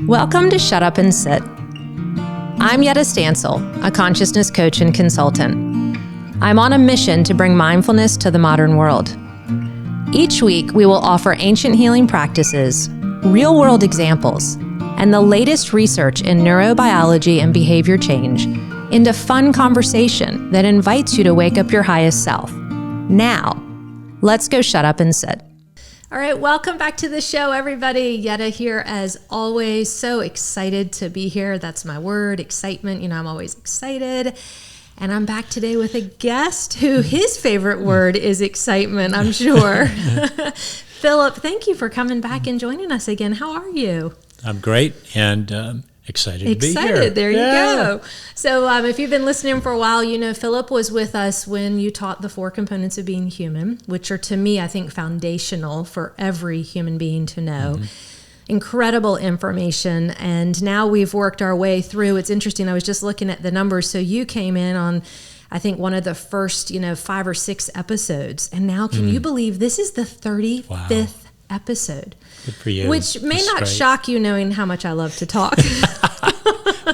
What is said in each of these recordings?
Welcome to Shut Up and Sit. I'm Yedda Stansel, a consciousness coach and consultant. I'm on a mission to bring mindfulness to the modern world. Each week, we will offer ancient healing practices, real-world examples, and the latest research in neurobiology and behavior change into fun conversation that invites you to wake up your highest self. Now, let's go shut up and sit. All right, welcome back to the show, everybody. Yedda here as always. So excited to be here. That's my word, excitement. You know, I'm always excited. And I'm back today with a guest who his favorite word is excitement, I'm sure. Philip, thank you for coming back and joining us again. How are you? I'm great and excited to be here. Excited, there you go. So if you've been listening for a while, you know Philip was with us when you taught the 4 components of being human, which are, to me, I think, foundational for every human being to know. Mm-hmm. Incredible information, and now we've worked our way through. It's interesting, I was just looking at the numbers. So you came in on, I think, one of the first, 5 or 6 episodes, and now can you believe this is the 35th episode? Good for you. Which may not shock you, knowing how much I love to talk.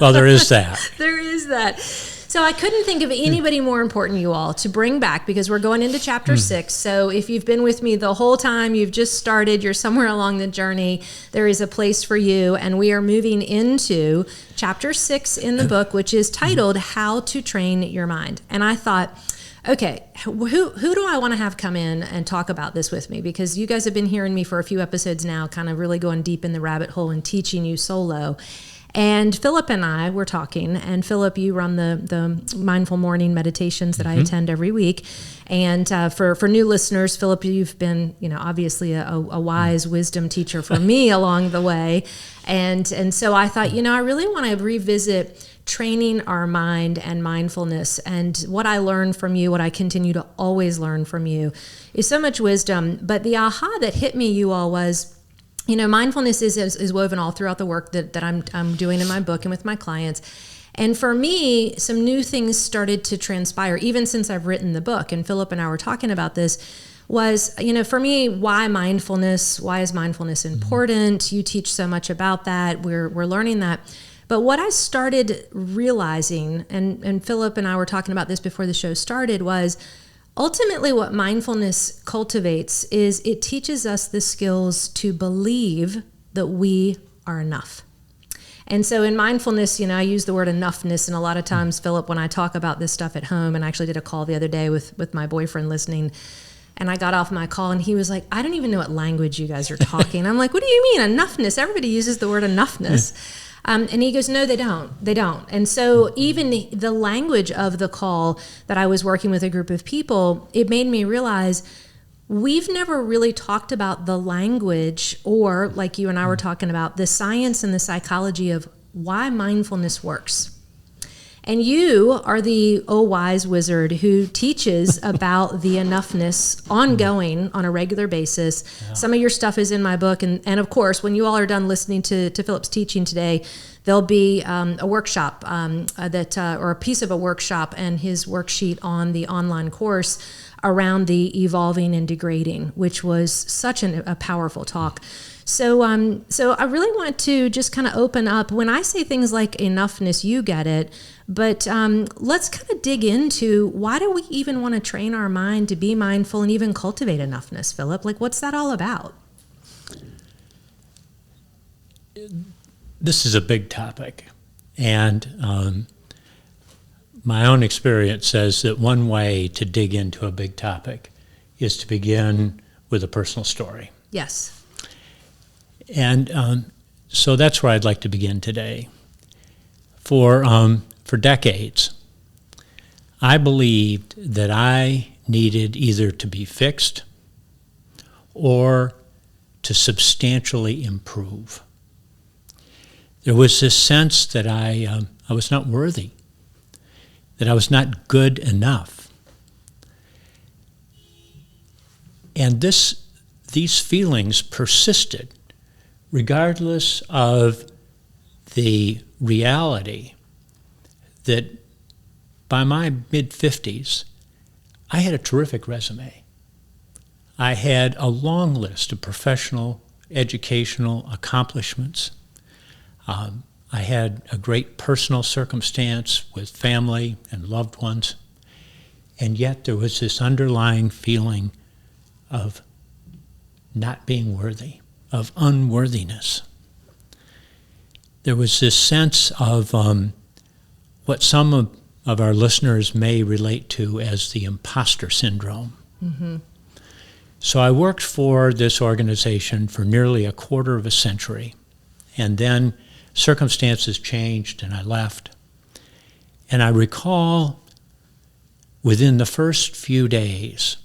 Well, there is that. There is that. So I couldn't think of anybody more important, you all, to bring back, because we're going into chapter 6. So if you've been with me the whole time, you've just started, you're somewhere along the journey, there is a place for you. And we are moving into chapter 6 in the book, which is titled How to Train Your Mind. And I thought, okay, who do I want to have come in and talk about this with me? Because you guys have been hearing me for a few episodes now, kind of really going deep in the rabbit hole and teaching you solo. And Philip and I were talking, and Philip, you run the mindful morning meditations that I attend every week. And for new listeners, Philip, you've been, obviously a wise wisdom teacher for me along the way. And so I thought, I really want to revisit training our mind and mindfulness. And what I learned from you, what I continue to always learn from you, is so much wisdom. But the aha that hit me, you all, was, mindfulness is woven all throughout the work that I'm doing in my book and with my clients. And for me, some new things started to transpire, even since I've written the book. And Philip and I were talking about this, was, for me, why mindfulness? Why is mindfulness important? You teach so much about that. We're learning that. But what I started realizing, and Philip and I were talking about this before the show started, was ultimately what mindfulness cultivates is it teaches us the skills to believe that we are enough. And so in mindfulness, I use the word enoughness, and a lot of times, Philip, when I talk about this stuff at home, and I actually did a call the other day with my boyfriend listening, and I got off my call and he was like, I don't even know what language you guys are talking. I'm like, what do you mean enoughness? Everybody uses the word enoughness. And he goes, no, they don't. They don't. And so even the language of the call that I was working with a group of people, it made me realize we've never really talked about the language, or like you and I were talking about, the science and the psychology of why mindfulness works. And you are the wise wizard who teaches about the enoughness ongoing on a regular basis. Yeah. Some of your stuff is in my book. And of course, when you all are done listening to Philip's teaching today, there'll be a workshop or a piece of a workshop and his worksheet on the online course around the evolving and degrading, which was such a powerful talk. So I really want to just kind of open up. When I say things like enoughness, you get it. But let's kind of dig into, why do we even want to train our mind to be mindful and even cultivate enoughness, Philip? Like, what's that all about? This is a big topic. And my own experience says that one way to dig into a big topic is to begin with a personal story. Yes. And so that's where I'd like to begin today. For decades, I believed that I needed either to be fixed or to substantially improve. There was this sense that I was not worthy, that I was not good enough. And these feelings persisted regardless of the reality that by my mid-50s, I had a terrific resume. I had a long list of professional, educational accomplishments. I had a great personal circumstance with family and loved ones, and yet there was this underlying feeling of not being worthy, of unworthiness. There was this sense of what some of our listeners may relate to as the imposter syndrome. Mm-hmm. So I worked for this organization for nearly a quarter of a century, and then circumstances changed and I left. And I recall within the first few days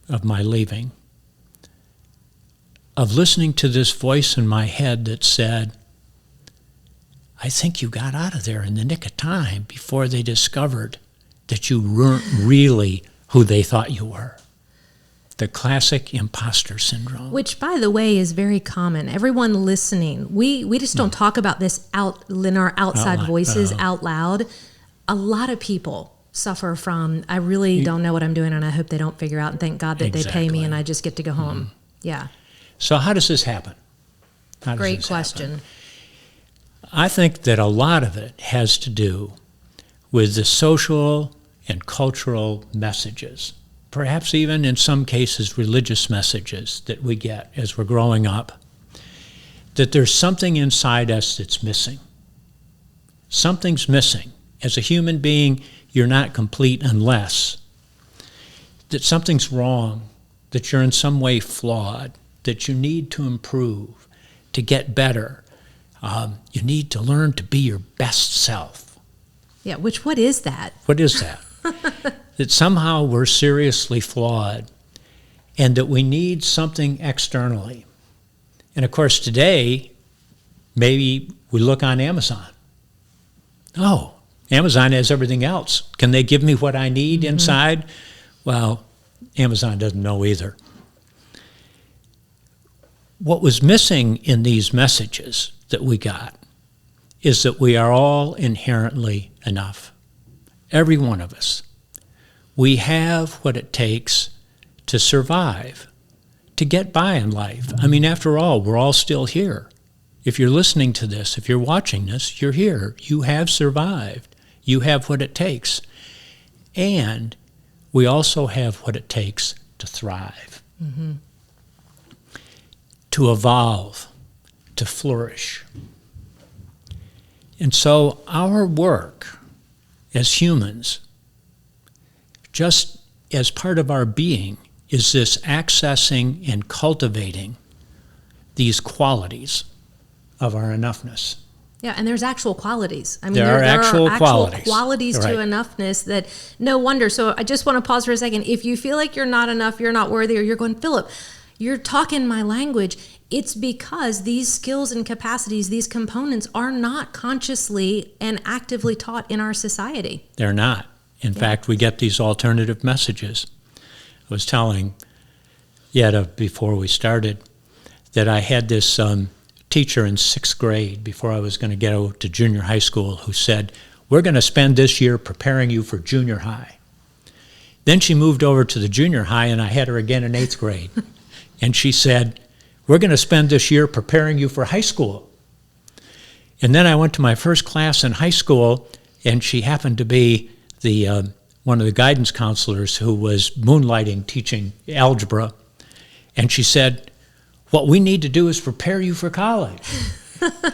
of my leaving, of listening to this voice in my head that said, I think you got out of there in the nick of time before they discovered that you weren't really who they thought you were. The classic imposter syndrome. Which, by the way, is very common. Everyone listening, we just don't talk about this out in our outside voices out loud. A lot of people suffer from, I really don't know what I'm doing and I hope they don't figure out, and thank God that they pay me and I just get to go home. Mm-hmm. Yeah. So how does this happen? Great question. I think that a lot of it has to do with the social and cultural messages, perhaps even in some cases religious messages that we get as we're growing up, that there's something inside us that's missing. Something's missing. As a human being, you're not complete unless that something's wrong, that you're in some way flawed, that you need to improve, to get better. You need to learn to be your best self. Yeah, what is that? What is that? That somehow we're seriously flawed and that we need something externally. And of course today, maybe we look on Amazon. Oh, Amazon has everything else. Can they give me what I need inside? Well, Amazon doesn't know either. What was missing in these messages that we got is that we are all inherently enough. Every one of us. We have what it takes to survive, to get by in life. I mean, after all, we're all still here. If you're listening to this, if you're watching this, you're here. You have survived. You have what it takes. And we also have what it takes to thrive, to evolve, to flourish. And so our work as humans, just as part of our being, is this accessing and cultivating these qualities of our enoughness. Yeah, and there's actual qualities. I mean, there are actual qualities to enoughness that no wonder. So I just want to pause for a second. If you feel like you're not enough, you're not worthy, or you're going, Philip, you're talking my language, it's because these skills and capacities, these components are not consciously and actively taught in our society. They're not. In fact, we get these alternative messages. I was telling Yedda before we started that I had this teacher in 6th grade before I was going to go to junior high school who said, we're going to spend this year preparing you for junior high. Then she moved over to the junior high and I had her again in 8th grade. And she said, we're going to spend this year preparing you for high school. And then I went to my first class in high school and she happened to be the one of the guidance counselors who was moonlighting teaching algebra. And she said, what we need to do is prepare you for college.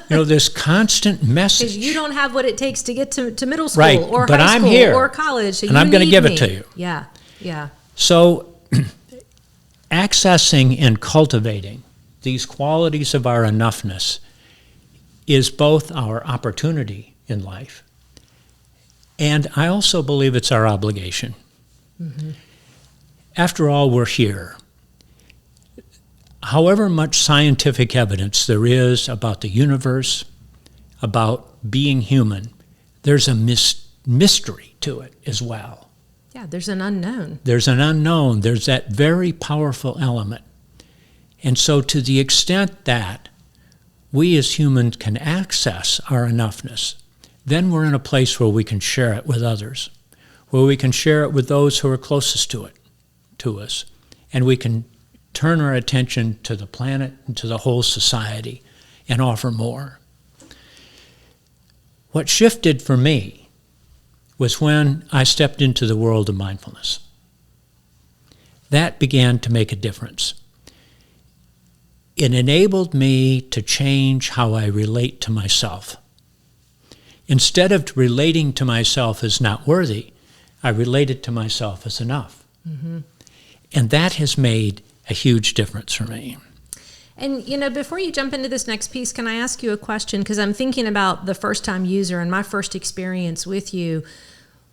This constant message. Because you don't have what it takes to get to middle school right, or but high I'm school here, or college. So and I'm going to give it to you. Yeah, yeah. So accessing and cultivating these qualities of our enoughness is both our opportunity in life, and I also believe it's our obligation. After all, we're here. However much scientific evidence there is about the universe, about being human, there's a mystery to it as well. Yeah, there's an unknown. There's an unknown. There's that very powerful element. And so to the extent that we as humans can access our enoughness, then we're in a place where we can share it with others, where we can share it with those who are closest to us, and we can turn our attention to the planet and to the whole society and offer more. What shifted for me was when I stepped into the world of mindfulness. That began to make a difference. It enabled me to change how I relate to myself. Instead of relating to myself as not worthy, I related to myself as enough. Mm-hmm. And that has made a huge difference for me. And, before you jump into this next piece, can I ask you a question? Because I'm thinking about the first-time user, and my first experience with you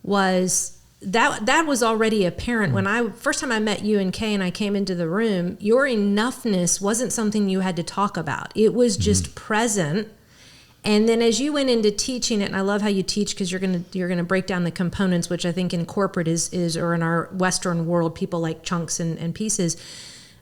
was that was already apparent. When first time I met you and Kay and I came into the room, your enoughness wasn't something you had to talk about. It was just present. And then as you went into teaching it, and I love how you teach, because you're gonna break down the components, which I think in corporate is or in our Western world, people like chunks and pieces.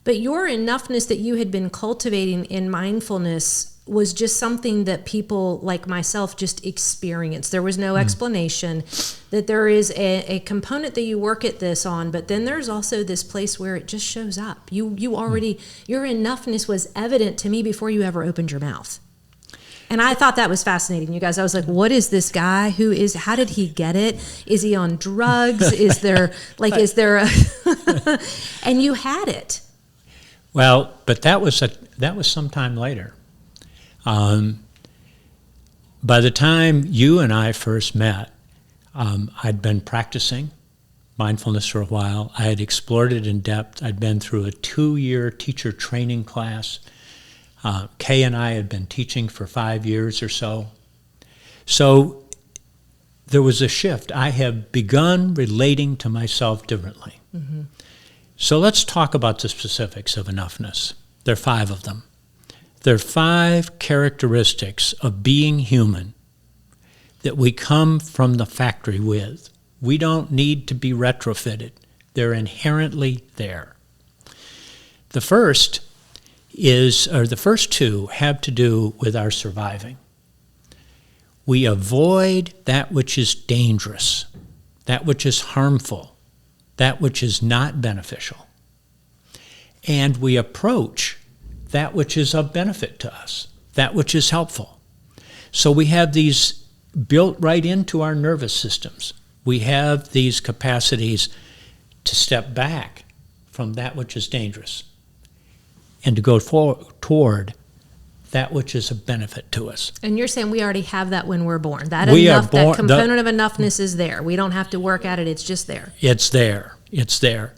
But your enoughness that you had been cultivating in mindfulness was just something that people like myself just experienced. There was no explanation that there is a component that you work at this on, but then there's also this place where it just shows up. You already, your enoughness was evident to me before you ever opened your mouth. And I thought that was fascinating, you guys. I was like, what is this guy? How did he get it? Is he on drugs? Is there a, and you had it. Well, but that was some time later. By the time you and I first met, I'd been practicing mindfulness for a while. I had explored it in depth. I'd been through a 2-year teacher training class. Kay and I had been teaching for 5 years or so. So there was a shift. I have begun relating to myself differently. Mm-hmm. So let's talk about the specifics of enoughness. There are 5 of them. There are 5 characteristics of being human that we come from the factory with. We don't need to be retrofitted. They're inherently there. The first the first 2 have to do with our surviving. We avoid that which is dangerous, that which is harmful, that which is not beneficial. And we approach that which is of benefit to us, that which is helpful. So we have these built right into our nervous systems. We have these capacities to step back from that which is dangerous and to go toward that which is of benefit to us. And you're saying we already have that when we're born. That component of enoughness is there. We don't have to work at it. It's just there. It's there. It's there.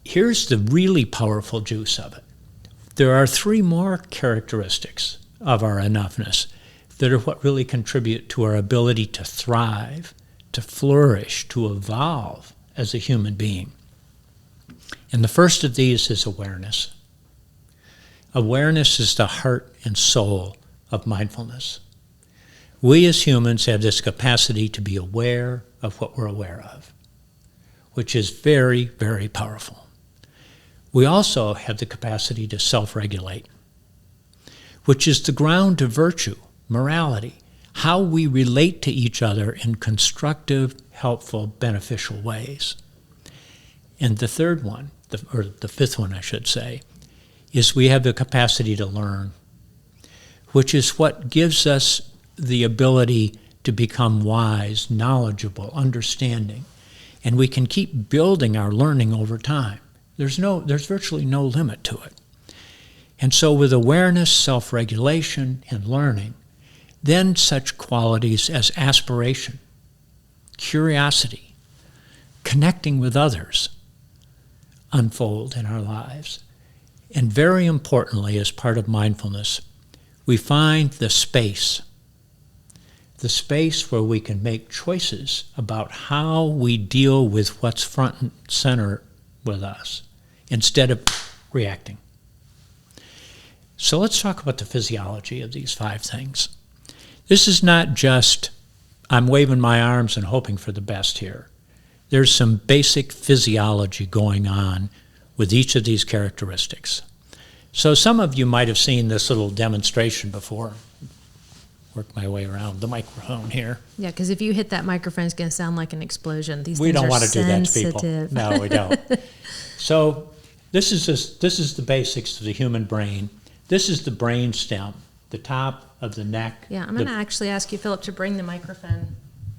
Here's the really powerful juice of it. There are 3 more characteristics of our enoughness that are what really contribute to our ability to thrive, to flourish, to evolve as a human being. And the first of these is awareness. Awareness is the heart and soul of mindfulness. We as humans have this capacity to be aware of what we're aware of, which is very, very powerful. We also have the capacity to self-regulate, which is the ground of virtue, morality, how we relate to each other in constructive, helpful, beneficial ways. And the third one, or the 5th one I should say, is we have the capacity to learn, which is what gives us the ability to become wise, knowledgeable, understanding, and we can keep building our learning over time. There's virtually no limit to it. And so with awareness, self-regulation, and learning, then such qualities as aspiration, curiosity, connecting with others unfold in our lives. And very importantly, as part of mindfulness, we find the space where we can make choices about how we deal with what's front and center with us instead of reacting. So let's talk about the physiology of these 5 things. This is not just, I'm waving my arms and hoping for the best here. There's some basic physiology going on with each of these characteristics. So some of you might have seen this little demonstration before. Work my way around the microphone here. Yeah, because if you hit that microphone, it's going to sound like an explosion. We don't want to do that to people. No, we don't. So this is the basics of the human brain. This is the brain stem, the top of the neck. Yeah, I'm going to actually ask you, Philip, to bring the microphone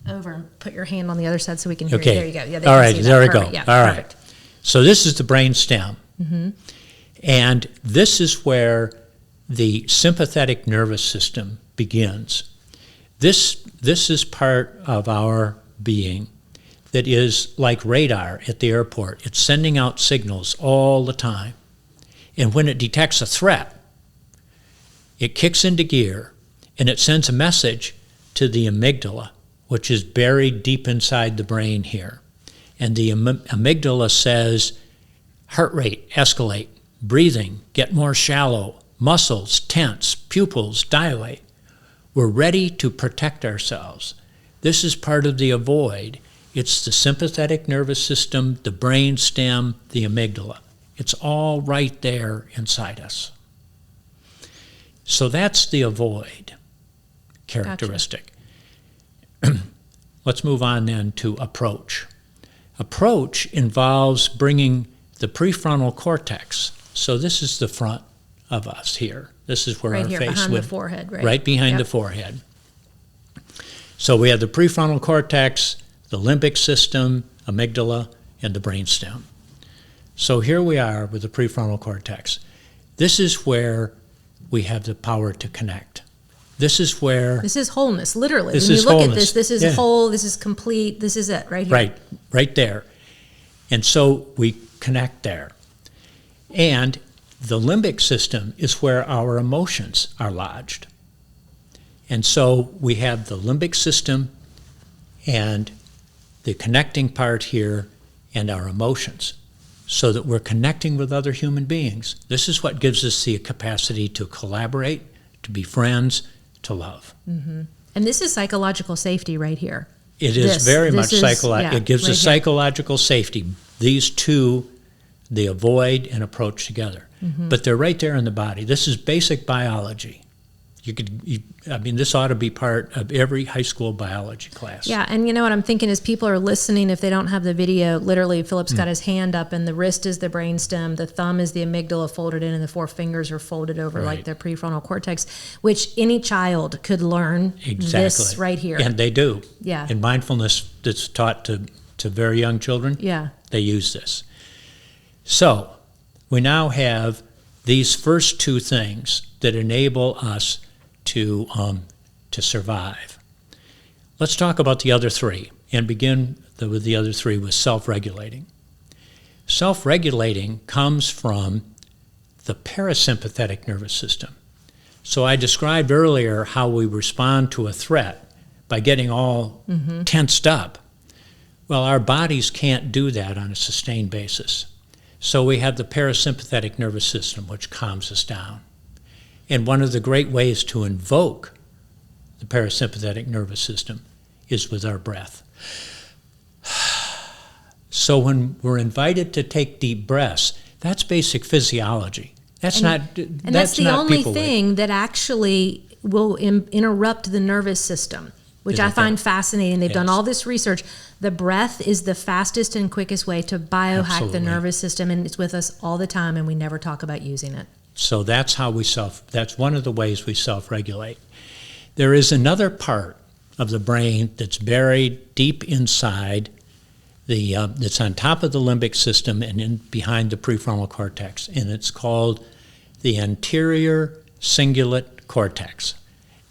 over and put your hand on the other side so we can hear you. There you go. Yeah, all right, there we go. Yeah, all perfect. right. So this is the brain stem. And this is where the sympathetic nervous system begins. This is part of our being that is like radar at the airport. It's sending out signals all the time. And when it detects a threat, it kicks into gear and it sends a message to the amygdala, which is buried deep inside the brain here. And the amygdala says, heart rate, escalate, breathing, get more shallow, muscles tense, pupils dilate. We're ready to protect ourselves. This is part of the avoid. It's the sympathetic nervous system, the brain stem, the amygdala. It's all right there inside us. So that's the avoid characteristic. Gotcha. Let's move on then to approach. Approach involves bringing the prefrontal cortex. So this is the front of us here. This is where right our here, face behind would, the forehead, right? Right behind the forehead. So we have the prefrontal cortex, the limbic system, amygdala, and the brainstem. So here we are with the prefrontal cortex. This is where we have the power to connect. This is where... This is wholeness, literally. This when is you look wholeness. at this is whole, this is complete, this is it, right here. Right there. And so we connect there. And the limbic system is where our emotions are lodged. And so we have the limbic system and the connecting part here and our emotions, so that we're connecting with other human beings. This is what gives us the capacity to collaborate, to be friends, to love. Mm-hmm. And this is psychological safety right here. It is very much psychological. It gives us psychological safety. These two, the avoid and approach together. Mm-hmm. But they're right there in the body. This is basic biology. This ought to be part of every high school biology class. Yeah, and you know what I'm thinking is people are listening, if they don't have the video, literally Philip's got his hand up and the wrist is the brainstem, the thumb is the amygdala folded in, and the four fingers are folded over like the prefrontal cortex, which any child could learn this right here. And they do. Yeah. In mindfulness that's taught to very young children, they use this. So we now have these first two things that enable us to survive. Let's talk about the other three and begin with the other three with self-regulating. Self-regulating comes from the parasympathetic nervous system. So I described earlier how we respond to a threat by getting all tensed up. Well, our bodies can't do that on a sustained basis. So we have the parasympathetic nervous system, which calms us down. And one of the great ways to invoke the parasympathetic nervous system is with our breath. So when we're invited to take deep breaths, that's basic physiology. That's the only thing that actually will interrupt the nervous system, which I find fascinating. They've done all this research. The breath is the fastest and quickest way to biohack the nervous system, and it's with us all the time, and we never talk about using it. So that's how that's one of the ways we self-regulate. There is another part of the brain that's buried deep inside that's on top of the limbic system and behind the prefrontal cortex, and it's called the anterior cingulate cortex.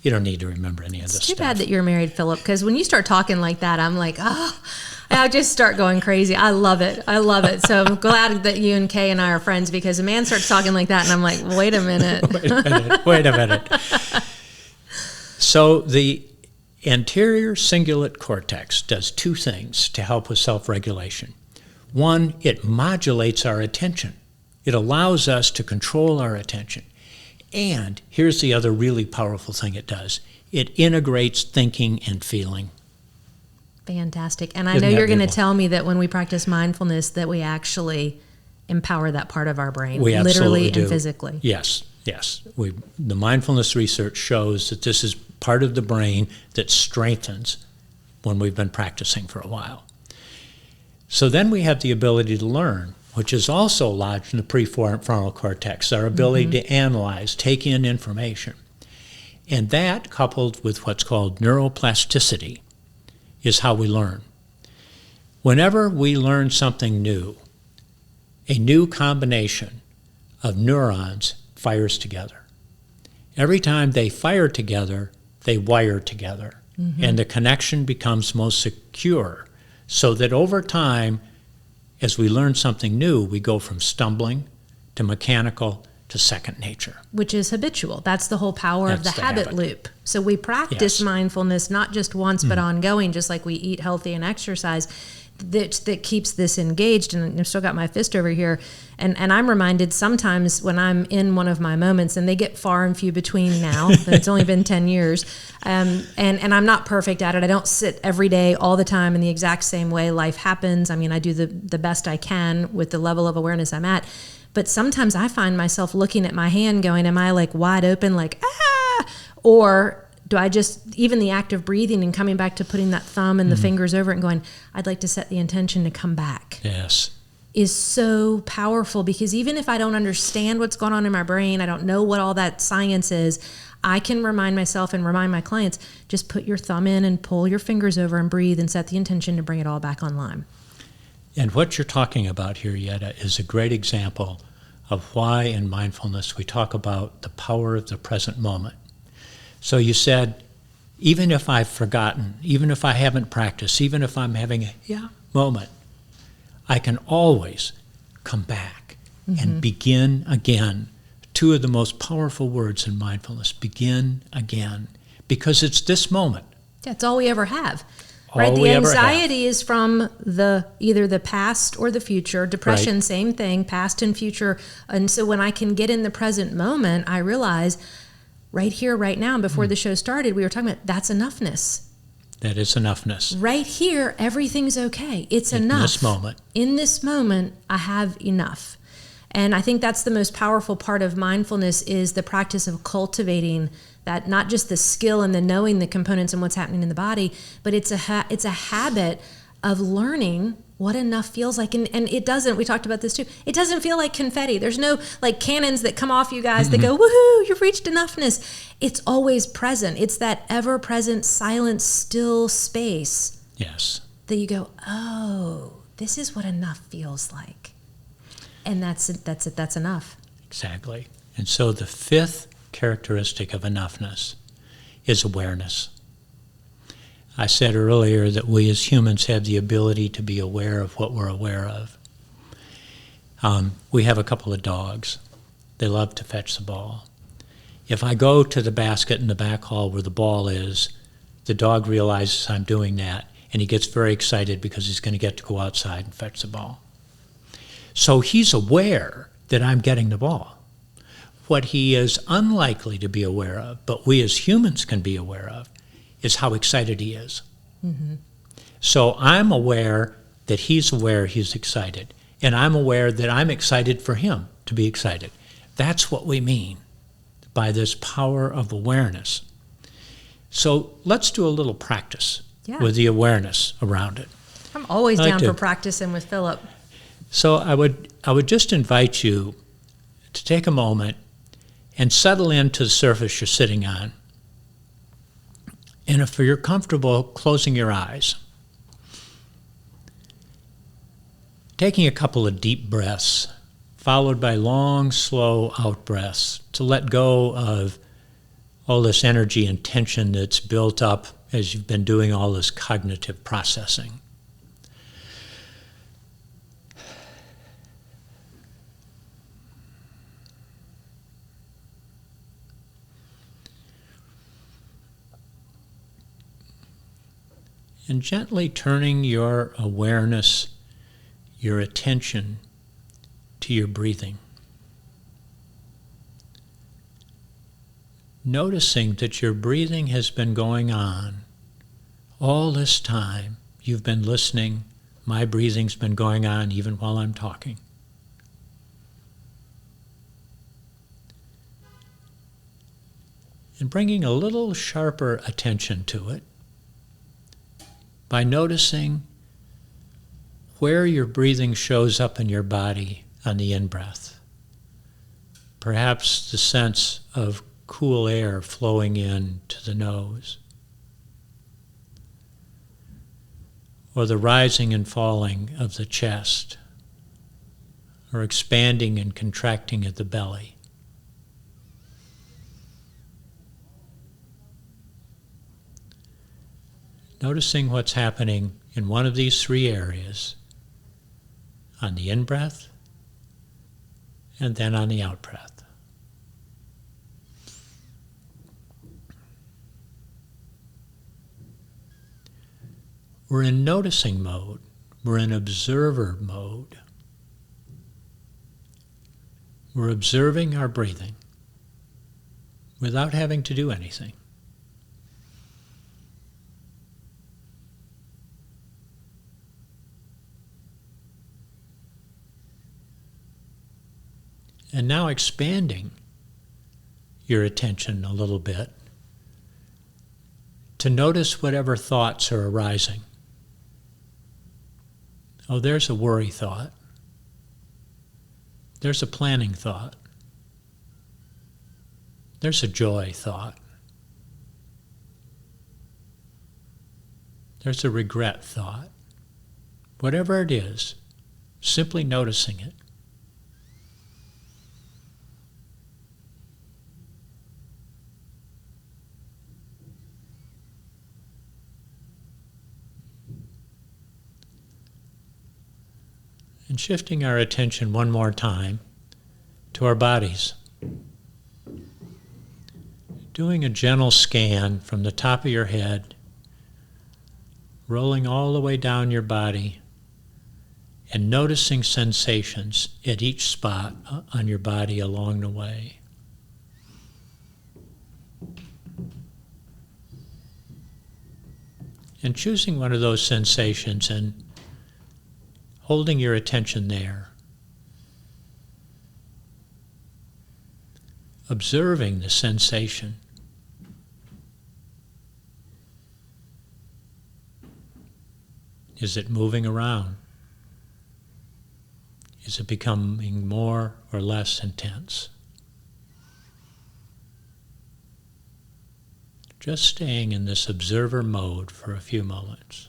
You don't need to remember any of this stuff. It's too bad that you're married, Philip, because when you start talking like that, I'm like, I just start going crazy. I love it. So I'm glad that you and Kay and I are friends, because a man starts talking like that, and I'm like, wait a minute. Wait a minute. So the anterior cingulate cortex does two things to help with self-regulation. One, it modulates our attention. It allows us to control our attention. And here's the other really powerful thing it does. It integrates thinking and feeling. Fantastic. And I know you're going to tell me that when we practice mindfulness that we actually empower that part of our brain, we literally do. And physically. Yes. The mindfulness research shows that this is part of the brain that strengthens when we've been practicing for a while. So then we have the ability to learn, which is also lodged in the prefrontal cortex, our ability to analyze, take in information. And that, coupled with what's called neuroplasticity, is how we learn. Whenever we learn something new, a new combination of neurons fires together. Every time they fire together, they wire together. And the connection becomes most secure, so that over time, as we learn something new, we go from stumbling to mechanical to second nature. Which is habitual. That's the whole power of the habit loop. So we practice mindfulness not just once, but ongoing, just like we eat healthy and exercise. That keeps this engaged. And I've still got my fist over here. And I'm reminded sometimes when I'm in one of my moments, and they get far and few between now, it's only been 10 years, and I'm not perfect at it. I don't sit every day all the time in the exact same way. Life happens. I mean, I do the best I can with the level of awareness I'm at. But sometimes I find myself looking at my hand going, am I like wide open, like, ah? Or do I just, even the act of breathing and coming back to putting that thumb and the fingers over it and going, I'd like to set the intention to come back. Yes. Is so powerful, because even if I don't understand what's going on in my brain, I don't know what all that science is, I can remind myself and remind my clients, just put your thumb in and pull your fingers over and breathe and set the intention to bring it all back online. And what you're talking about here, Yedda, is a great example of why in mindfulness we talk about the power of the present moment. So you said, even if I've forgotten, even if I haven't practiced, even if I'm having a moment, I can always come back and begin again. Two of the most powerful words in mindfulness, begin again, because it's this moment. That's all we ever have. Right, the anxiety is from either the past or the future. Depression, same thing, past and future. And so when I can get in the present moment, I realize right here, right now, and before the show started, we were talking about that's enoughness. That is enoughness. Right here, everything's okay. It's enough. In this moment. In this moment, I have enough. And I think that's the most powerful part of mindfulness, is the practice of cultivating that, not just the skill and the knowing the components and what's happening in the body, but it's a habit of learning what enough feels like. And it doesn't, we talked about this too, it doesn't feel like confetti. There's no like cannons that come off you guys that go, woohoo, you've reached enoughness. It's always present. It's that ever-present, silent, still space. Yes. That you go, oh, this is what enough feels like. And that's it, that's enough. Exactly. And so the fifth characteristic of enoughness is awareness. I said earlier that we as humans have the ability to be aware of what we're aware of. We have a couple of dogs. They love to fetch the ball. If I go to the basket in the back hall where the ball is, the dog realizes I'm doing that, and he gets very excited because he's going to get to go outside and fetch the ball. So he's aware that I'm getting the ball. What he is unlikely to be aware of, but we as humans can be aware of, is how excited he is. So I'm aware that he's aware he's excited, and I'm aware that I'm excited for him to be excited. That's what we mean by this power of awareness. So let's do a little practice with the awareness around it. I'm always down for practicing with Philip. So I would just invite you to take a moment and settle into the surface you're sitting on. And if you're comfortable closing your eyes, taking a couple of deep breaths, followed by long, slow out breaths to let go of all this energy and tension that's built up as you've been doing all this cognitive processing. And gently turning your awareness, your attention to your breathing. Noticing that your breathing has been going on all this time. You've been listening. My breathing's been going on even while I'm talking. And bringing a little sharper attention to it by noticing where your breathing shows up in your body on the in-breath. Perhaps the sense of cool air flowing in to the nose, or the rising and falling of the chest, or expanding and contracting of the belly. Noticing what's happening in one of these three areas on the in-breath and then on the out-breath. We're in noticing mode. We're in observer mode. We're observing our breathing without having to do anything. And now expanding your attention a little bit to notice whatever thoughts are arising. Oh, there's a worry thought. There's a planning thought. There's a joy thought. There's a regret thought. Whatever it is, simply noticing it. And shifting our attention one more time to our bodies. Doing a gentle scan from the top of your head, rolling all the way down your body, and noticing sensations at each spot on your body along the way. And choosing one of those sensations and holding your attention there. Observing the sensation. Is it moving around? Is it becoming more or less intense? Just staying in this observer mode for a few moments.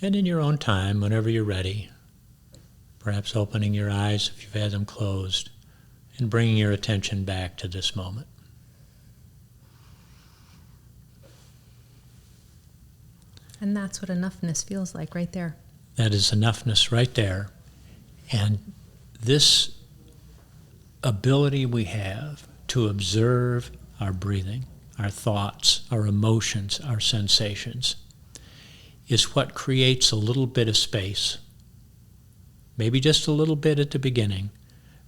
And in your own time, whenever you're ready, perhaps opening your eyes if you've had them closed, and bringing your attention back to this moment. And that's what enoughness feels like right there. That is enoughness right there. And this ability we have to observe our breathing, our thoughts, our emotions, our sensations, is what creates a little bit of space. Maybe just a little bit at the beginning,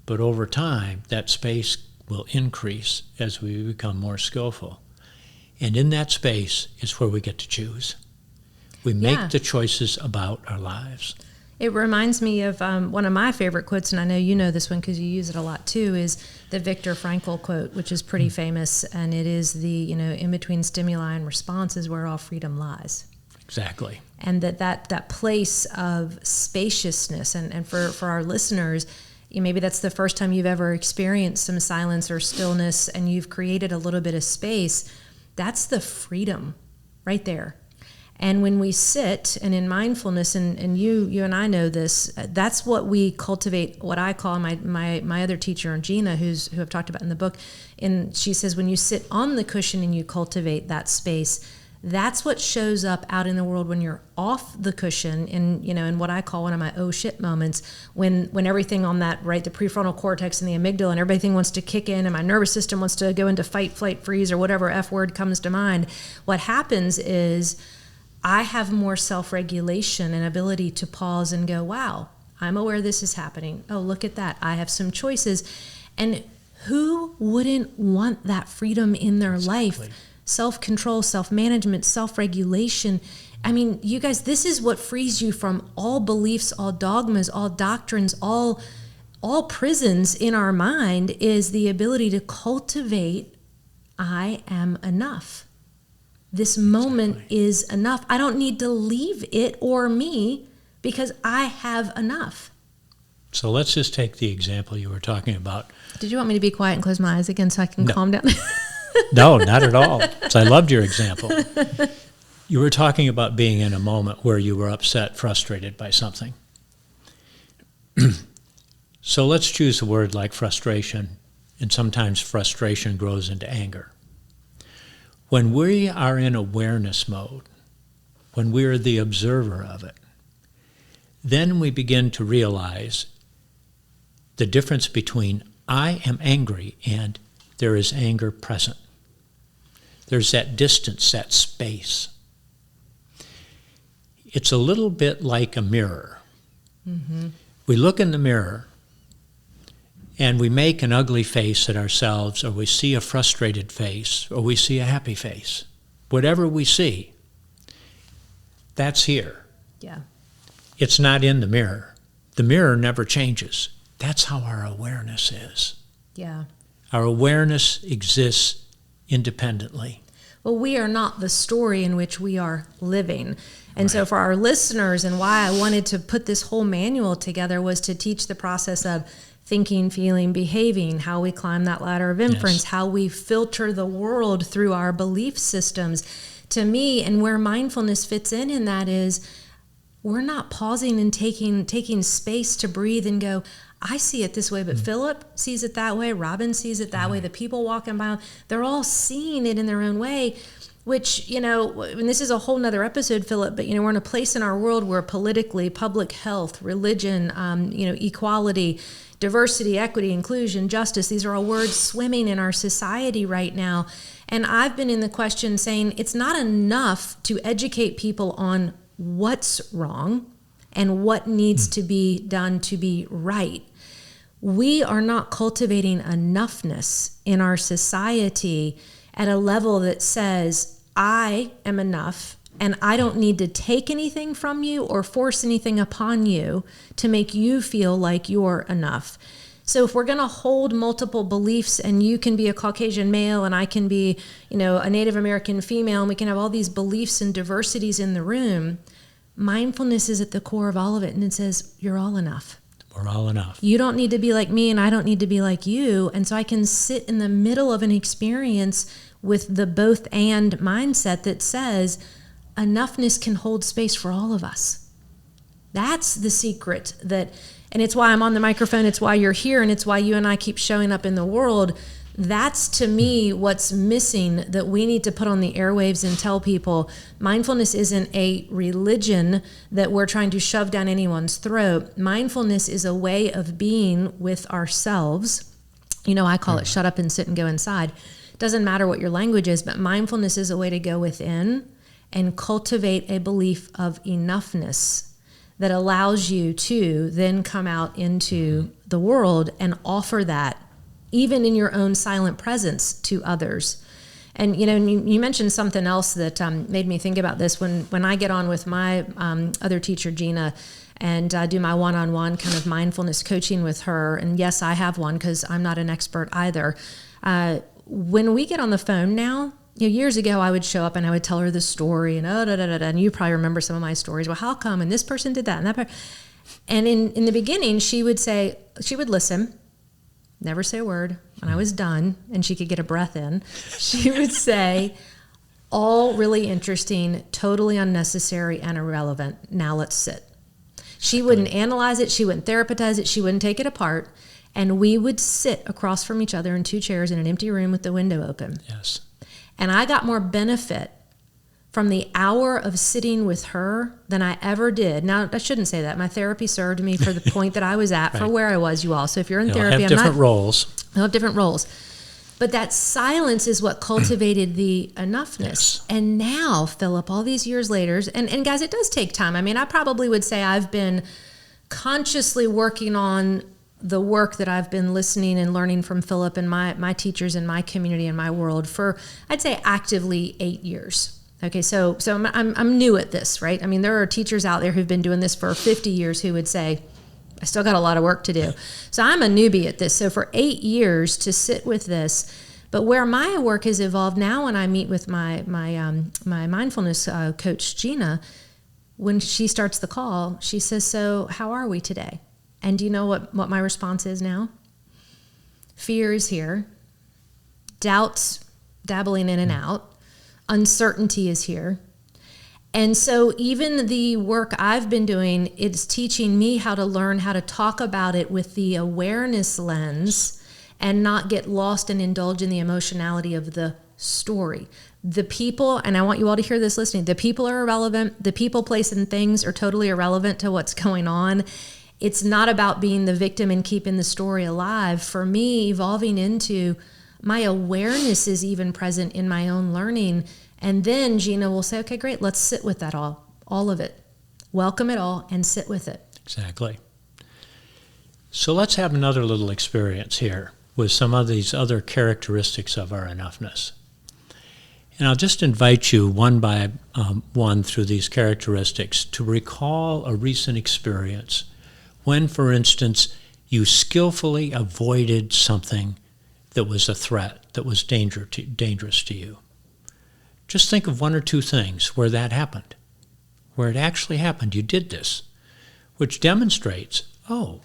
but over time that space will increase as we become more skillful. And in that space is where we get to choose. We make the choices about our lives. It reminds me of one of my favorite quotes, and I know you know this one because you use it a lot too, is the Viktor Frankl quote, which is pretty famous, and it is the, in between stimuli and response is where all freedom lies. Exactly. And that place of spaciousness, and for our listeners, maybe that's the first time you've ever experienced some silence or stillness and you've created a little bit of space. That's the freedom right there. And when we sit, and in mindfulness, and you and I know this, that's what we cultivate, what I call my other teacher, Gina, who I've talked about in the book, and she says when you sit on the cushion and you cultivate that space, that's what shows up out in the world when you're off the cushion in what I call one of my oh shit moments, when everything on that, right, the prefrontal cortex and the amygdala and everything wants to kick in and my nervous system wants to go into fight, flight, freeze, or whatever F word comes to mind. What happens is I have more self-regulation and ability to pause and go, wow, I'm aware this is happening. Oh, look at that. I have some choices. And who wouldn't want that freedom in their life? Self-control, self-management, self-regulation. I mean, you guys, this is what frees you from all beliefs, all dogmas, all doctrines, all prisons in our mind, is the ability to cultivate I am enough. This moment is enough. I don't need to leave it or me because I have enough. So let's just take the example you were talking about. Did you want me to be quiet and close my eyes again so I can calm down? No, not at all. So I loved your example. You were talking about being in a moment where you were upset, frustrated by something. So let's choose a word like frustration, and sometimes frustration grows into anger. When we are in awareness mode, when we're the observer of it, then we begin to realize the difference between I am angry and there is anger present. There's that distance, that space. It's a little bit like a mirror. Mm-hmm. We look in the mirror and we make an ugly face at ourselves, or we see a frustrated face, or we see a happy face. Whatever we see, that's here. Yeah. It's not in the mirror. The mirror never changes. That's how our awareness is. Yeah. Our awareness exists independently. Well, we are not the story in which we are living. And so for our listeners, and why I wanted to put this whole manual together, was to teach the process of thinking, feeling, behaving, how we climb that ladder of inference, how we filter the world through our belief systems. To me, and where mindfulness fits in that is, we're not pausing and taking space to breathe and go, I see it this way, but Philip sees it that way, Robin sees it that way, the people walking by, they're all seeing it in their own way, which, and this is a whole nother episode, Philip, but, we're in a place in our world where politically, public health, religion, equality, diversity, equity, inclusion, justice, these are all words swimming in our society right now. And I've been in the question saying it's not enough to educate people on what's wrong and what needs to be done to be right. We are not cultivating enoughness in our society at a level that says, I am enough and I don't need to take anything from you or force anything upon you to make you feel like you're enough. So if we're going to hold multiple beliefs, and you can be a Caucasian male and I can be, a Native American female, and we can have all these beliefs and diversities in the room, mindfulness is at the core of all of it. And it says, you're all enough. We're all enough. You don't need to be like me and I don't need to be like you. And so I can sit in the middle of an experience with the both and mindset that says enoughness can hold space for all of us. That's the secret and it's why I'm on the microphone. It's why you're here. And it's why you and I keep showing up in the world. That's, to me, what's missing, that we need to put on the airwaves and tell people mindfulness isn't a religion that we're trying to shove down anyone's throat. Mindfulness is a way of being with ourselves. I call it shut up and sit and go inside. Doesn't matter what your language is, but mindfulness is a way to go within and cultivate a belief of enoughness that allows you to then come out into the world and offer that, even in your own silent presence, to others. And, you mentioned something else that made me think about this. When I get on with my other teacher, Gina, and I do my one-on-one kind of mindfulness coaching with her, and yes, I have one because I'm not an expert either. When we get on the phone now, years ago I would show up and I would tell her the story and and you probably remember some of my stories. Well, how come? And this person did that and that. And in the beginning, she would listen, never say a word. When I was done and she could get a breath in, she would say, all really interesting, totally unnecessary and irrelevant. Now let's sit. She wouldn't analyze it. She wouldn't therapeutize it. She wouldn't take it apart. And we would sit across from each other in two chairs in an empty room with the window open. Yes. And I got more benefit from the hour of sitting with her than I ever did. Now, I shouldn't say that. My therapy served me for the point that I was at, for where I was, you all. So if you're in therapy, have different roles. They'll have different roles. But that silence is what cultivated the enoughness. Yes. And now, Philip, all these years later, and guys, it does take time. I mean, I probably would say I've been consciously working on the work that I've been listening and learning from Philip and my teachers in my community and my world for, I'd say, actively 8 years. Okay, so I'm new at this, right? I mean, there are teachers out there who've been doing this for 50 years who would say, I still got a lot of work to do. So I'm a newbie at this. So for 8 years to sit with this, But where my work has evolved now, when I meet with my mindfulness coach, Gina, when she starts the call, she says, "So how are we today?" And do you know what my response is now? Fear is here. Doubts dabbling in and out. Uncertainty is here. And so even the work I've been doing, it's teaching me how to learn how to talk about it with the awareness lens and not get lost and indulge in the emotionality of the story. The people, and I want you all to hear this listening, the people are irrelevant. The people, place, and things are totally irrelevant to what's going on. It's not about being the victim and keeping the story alive. For me, evolving into my awareness is even present in my own learning. And then Gina will say, okay, great, let's sit with that all of it. Welcome it all and sit with it. Exactly. So let's have another little experience here with some of these other characteristics of our enoughness. And I'll just invite you one by one through these characteristics to recall a recent experience when, for instance, you skillfully avoided something that was a threat, that was dangerous to you. Just think of one or two things where that happened, where it actually happened. You did this, which demonstrates, oh,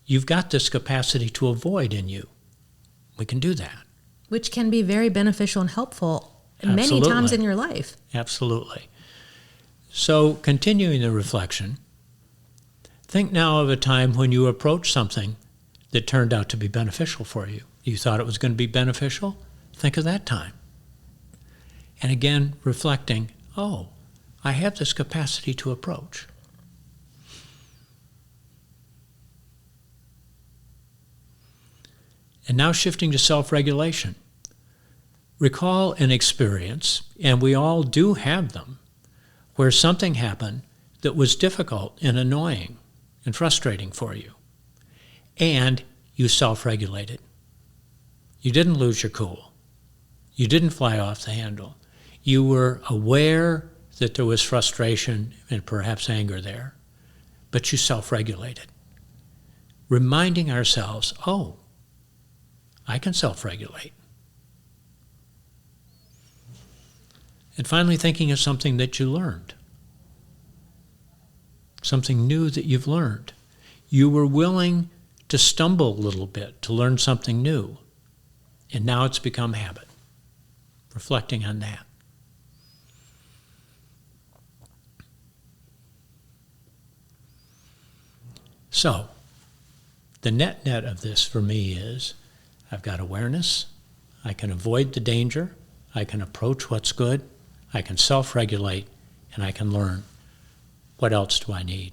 you've got this capacity to avoid in you. We can do that. Which can be very beneficial and helpful Absolutely. Many times in your life. Absolutely. So continuing the reflection, think now of a time when you approached something that turned out to be beneficial for you. You thought it was going to be beneficial? Think of that time. And again, reflecting, oh, I have this capacity to approach. And now shifting to self-regulation. Recall an experience, and we all do have them, where something happened that was difficult and annoying and frustrating for you. And you self-regulated. You didn't lose your cool. You didn't fly off the handle. You were aware that there was frustration and perhaps anger there, but you self-regulated. Reminding ourselves, oh, I can self-regulate. And finally thinking of something that you learned. Something new that you've learned. You were willing to stumble a little bit to learn something new. And now it's become habit. Reflecting on that. So, the net of this for me is, I've got awareness, I can avoid the danger, I can approach what's good, I can self-regulate, and I can learn. What else do I need?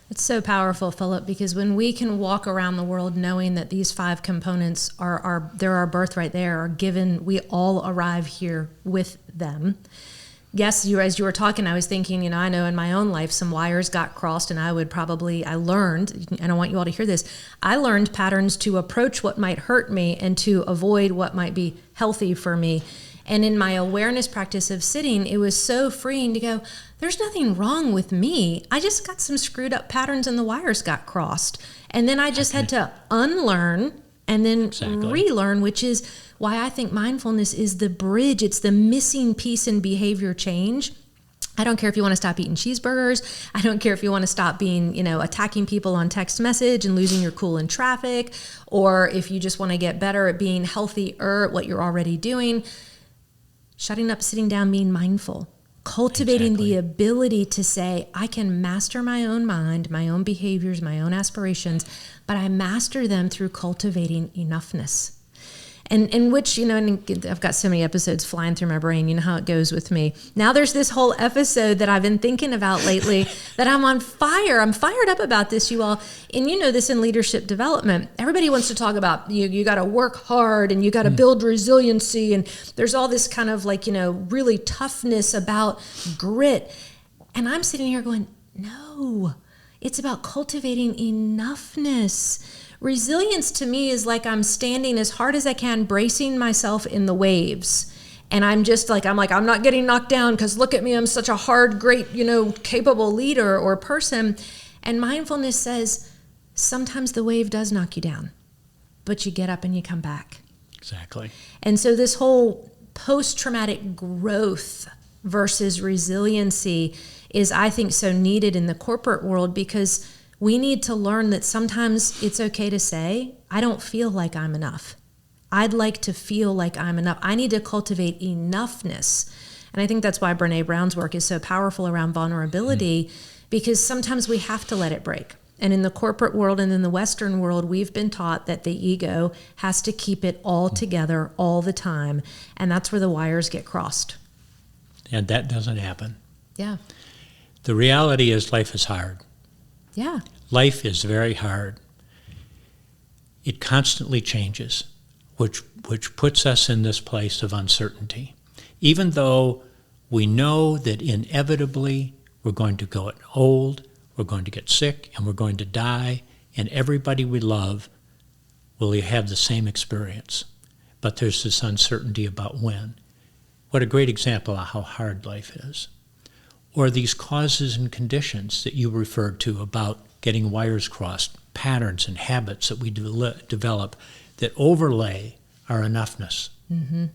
It's so powerful, Philip, because when we can walk around the world knowing that these 5 components are our birthright, they are given, we all arrive here with them. Yes, as you were talking, I was thinking, I know in my own life some wires got crossed, and I learned, and I want you all to hear this, I learned patterns to approach what might hurt me and to avoid what might be healthy for me. And in my awareness practice of sitting, it was so freeing to go, there's nothing wrong with me. I just got some screwed up patterns and the wires got crossed. And then I just had to unlearn and then relearn, which is why I think mindfulness is the bridge. It's the missing piece in behavior change. I don't care if you want to stop eating cheeseburgers. I don't care if you want to stop being, attacking people on text message and losing your cool in traffic, or if you just want to get better at being healthier at what you're already doing. Shutting up, sitting down, being mindful. Cultivating the ability to say, I can master my own mind, my own behaviors, my own aspirations, but I master them through cultivating enoughness. And in which, and I've got so many episodes flying through my brain. You know how it goes with me. Now there's this whole episode that I've been thinking about lately that I'm on fire. I'm fired up about this, you all. And you know this in leadership development. Everybody wants to talk about you got to work hard and you got to build resiliency. And there's all this kind of really toughness about grit. And I'm sitting here going, no, it's about cultivating enoughness. Resilience to me is like I'm standing as hard as I can, bracing myself in the waves. And I'm just I'm not getting knocked down because look at me, I'm such a hard, great, capable leader or person. And mindfulness says, sometimes the wave does knock you down, but you get up and you come back. Exactly. And so this whole post-traumatic growth versus resiliency is, I think, so needed in the corporate world, because we need to learn that sometimes it's okay to say, I don't feel like I'm enough. I'd like to feel like I'm enough. I need to cultivate enoughness. And I think that's why Brene Brown's work is so powerful around vulnerability, because sometimes we have to let it break. And in the corporate world and in the Western world, we've been taught that the ego has to keep it all together all the time. And that's where the wires get crossed. And that doesn't happen. Yeah. The reality is life is hard. Yeah. Life is very hard. It constantly changes, which puts us in this place of uncertainty. Even though we know that inevitably we're going to get old, we're going to get sick, and we're going to die, and everybody we love will have the same experience. But there's this uncertainty about when. What a great example of how hard life is. Or these causes and conditions that you referred to about getting wires crossed, patterns and habits that we develop that overlay our enoughness. Mm-hmm.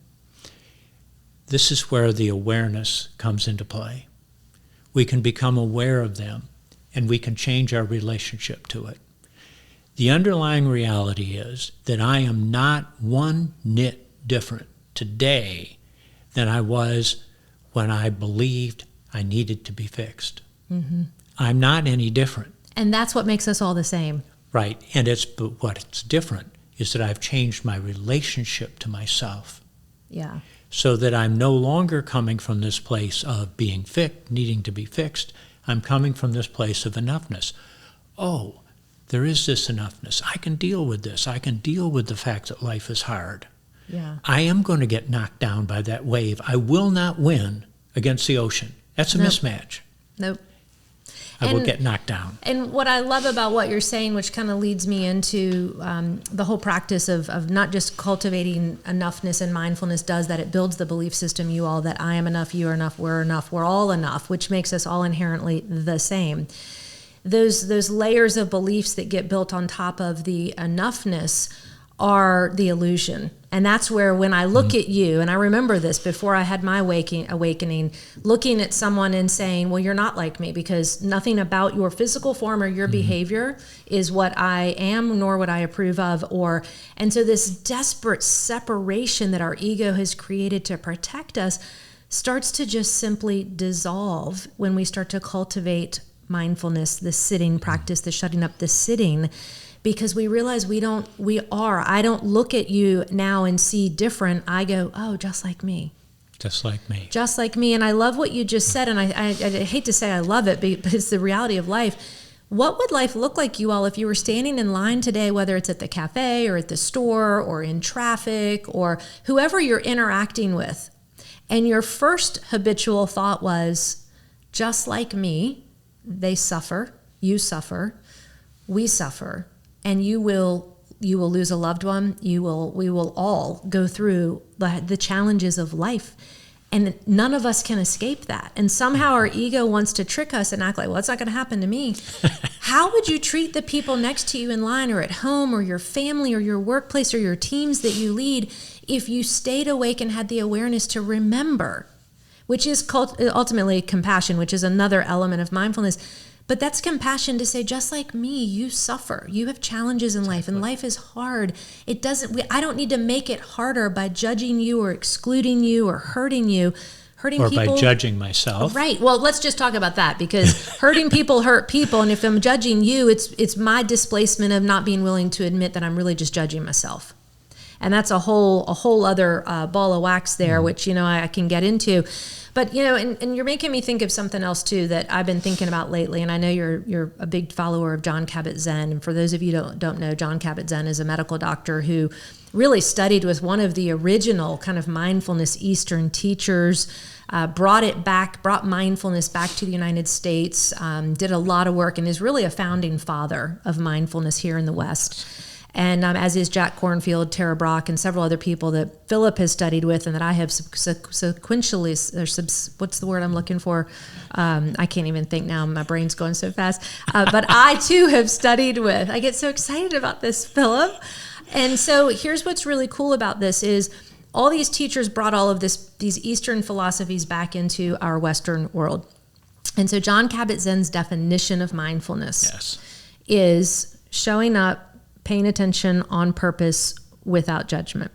This is where the awareness comes into play. We can become aware of them, and we can change our relationship to it. The underlying reality is that I am not one nit different today than I was when I believed I needed to be fixed. Mm-hmm. I'm not any different. And that's what makes us all the same. Right. But what's different is that I've changed my relationship to myself. Yeah. So that I'm no longer coming from this place of being needing to be fixed. I'm coming from this place of enoughness. Oh, there is this enoughness. I can deal with this. I can deal with the fact that life is hard. Yeah. I am going to get knocked down by that wave. I will not win against the ocean. That's a mismatch. Nope. I will get knocked down. And what I love about what you're saying, which kind of leads me into the whole practice of not just cultivating enoughness and mindfulness does that, it builds the belief system, you all, that I am enough, you are enough, we're all enough, which makes us all inherently the same. Those layers of beliefs that get built on top of the enoughness are the illusion. And that's where, when I look at you, and I remember this before I had my awakening, looking at someone and saying, well, you're not like me, because nothing about your physical form or your behavior is what I am, nor what I approve of. And so this desperate separation that our ego has created to protect us starts to just simply dissolve when we start to cultivate mindfulness, the sitting practice, the shutting up, the sitting. Because we realize I don't look at you now and see different. I go, oh, just like me. Just like me. Just like me. And I love what you just said. And I hate to say I love it, but it's the reality of life. What would life look like, you all, if you were standing in line today, whether it's at the cafe or at the store or in traffic or whoever you're interacting with, and your first habitual thought was, just like me, they suffer, you suffer, we suffer. And you will lose a loved one. We will all go through the challenges of life. And none of us can escape that. And somehow our ego wants to trick us and act like, well, it's not going to happen to me. How would you treat the people next to you in line or at home or your family or your workplace or your teams that you lead if you stayed awake and had the awareness to remember, which is ultimately compassion, which is another element of mindfulness. But that's compassion to say, just like me, you suffer. You have challenges in life, and life is hard. I don't need to make it harder by judging you or excluding you or hurting you. Hurting or people, by judging myself. Right. Well, let's just talk about that, because hurting people hurt people. And if I'm judging you, it's my displacement of not being willing to admit that I'm really just judging myself. And that's a whole other ball of wax there, which, I can get into. But, and you're making me think of something else, too, that I've been thinking about lately. And I know you're a big follower of Jon Kabat-Zinn. And for those of you who don't know, Jon Kabat-Zinn is a medical doctor who really studied with one of the original kind of mindfulness Eastern teachers, brought mindfulness back to the United States, did a lot of work, and is really a founding father of mindfulness here in the West. And as is Jack Kornfield, Tara Brach, and several other people that Philip has studied with and that I have sequentially, what's the word I'm looking for? I can't even think now. My brain's going so fast. But I, too, have studied with. I get so excited about this, Philip. And so here's what's really cool about this is all these teachers brought all of these Eastern philosophies back into our Western world. And so Jon Kabat-Zinn's definition of mindfulness is showing up, paying attention on purpose without judgment.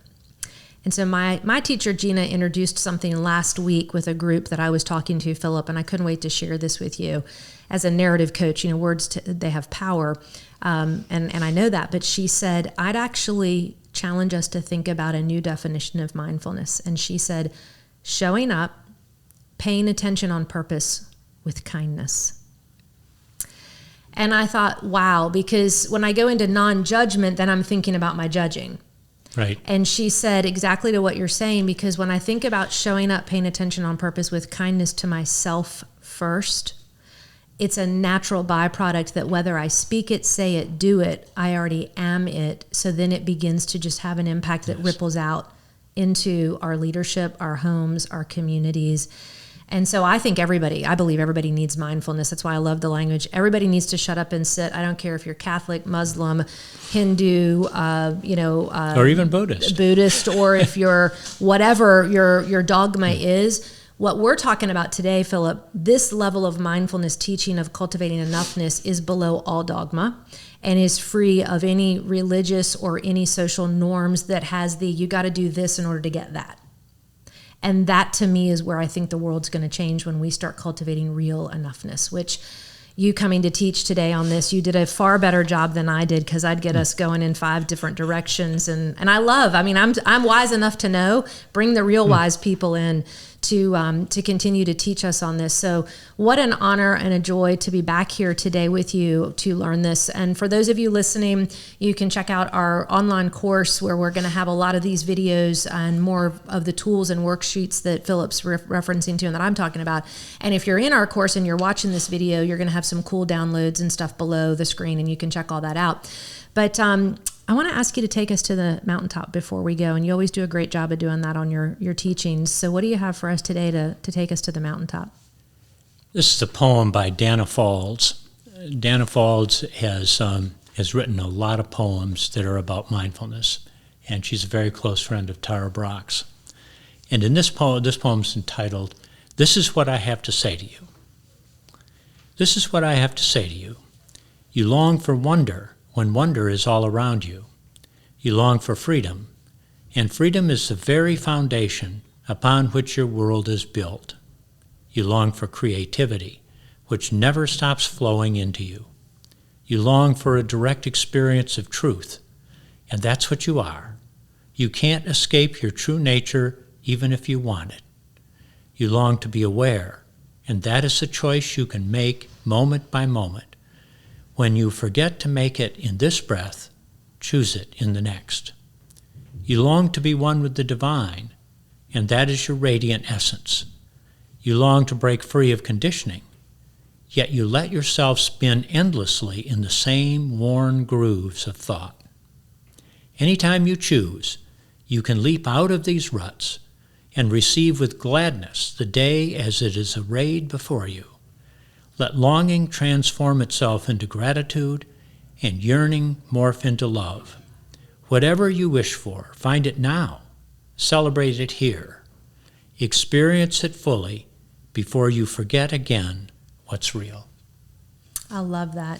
And so my teacher, Gina, introduced something last week with a group that I was talking to, Philip, and I couldn't wait to share this with you. As a narrative coach, words, they have power, and I know that. But she said, I'd actually challenge us to think about a new definition of mindfulness. And she said, showing up, paying attention on purpose with kindness. And I thought, wow, because when I go into non-judgment, then I'm thinking about my judging. Right. And she said exactly to what you're saying, because when I think about showing up, paying attention on purpose with kindness to myself first, it's a natural byproduct that whether I speak it, say it, do it, I already am it. So then it begins to just have an impact that ripples out into our leadership, our homes, our communities. And so I believe everybody needs mindfulness. That's why I love the language. Everybody needs to shut up and sit. I don't care if you're Catholic, Muslim, Hindu, or even Buddhist, or if you're whatever your dogma is. What we're talking about today, Philip, this level of mindfulness teaching of cultivating enoughness is below all dogma and is free of any religious or any social norms that has you got to do this in order to get that. And that, to me, is where I think the world's going to change when we start cultivating real enoughness, which you coming to teach today on this, you did a far better job than I did, because I'd get us going in 5 different directions. And I'm wise enough to know, bring the real wise people in to continue to teach us on this. So what an honor and a joy to be back here today with you to learn this. And for those of you listening, you can check out our online course where we're going to have a lot of these videos and more of the tools and worksheets that Philip's referencing to and that I'm talking about. And if you're in our course and you're watching this video, you're going to have some cool downloads and stuff below the screen, and you can check all that out. But I want to ask you to take us to the mountaintop before we go, and you always do a great job of doing that on your teachings. So what do you have for us today to take us to the mountaintop? This is a poem by Dana Falls. Dana Falls has written a lot of poems that are about mindfulness, and she's a very close friend of Tara Brach's. And in this poem's entitled, "This is what I have to say to you." This is what I have to say to you. You long for wonder when wonder is all around you. You long for freedom, and freedom is the very foundation upon which your world is built. You long for creativity, which never stops flowing into you. You long for a direct experience of truth, and that's what you are. You can't escape your true nature even if you want it. You long to be aware, and that is a choice you can make moment by moment. When you forget to make it in this breath, choose it in the next. You long to be one with the divine, and that is your radiant essence. You long to break free of conditioning, yet you let yourself spin endlessly in the same worn grooves of thought. Anytime you choose, you can leap out of these ruts and receive with gladness the day as it is arrayed before you. Let longing transform itself into gratitude and yearning morph into love. Whatever you wish for, find it now. Celebrate it here. Experience it fully before you forget again what's real. I love that.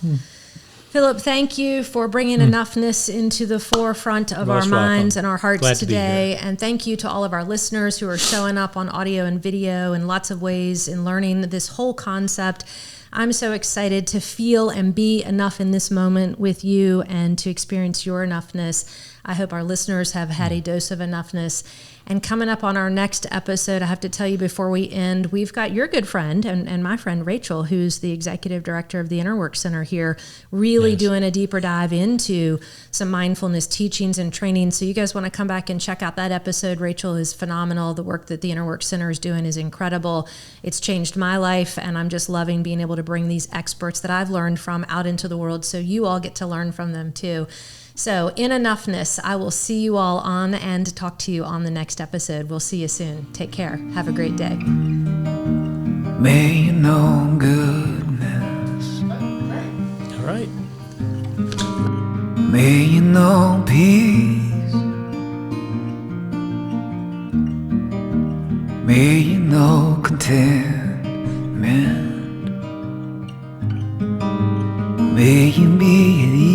Philip, thank you for bringing enoughness into the forefront of our minds and our hearts today. And thank you to all of our listeners who are showing up on audio and video in lots of ways in learning this whole concept. I'm so excited to feel and be enough in this moment with you and to experience your enoughness. I hope our listeners have had a dose of enoughness. And coming up on our next episode, I have to tell you before we end, we've got your good friend and my friend Rachel, who's the executive director of the Inner Work Center here, really doing a deeper dive into some mindfulness teachings and training. So you guys want to come back and check out that episode. Rachel is phenomenal. The work that the Inner Work Center is doing is incredible. It's changed my life, and I'm just loving being able to bring these experts that I've learned from out into the world so you all get to learn from them too. So in enoughness, I will see you all on and talk to you on the next episode. We'll see you soon. Take care. Have a great day. May you know goodness. All right. May you know peace. May you know contentment. May you be at ease.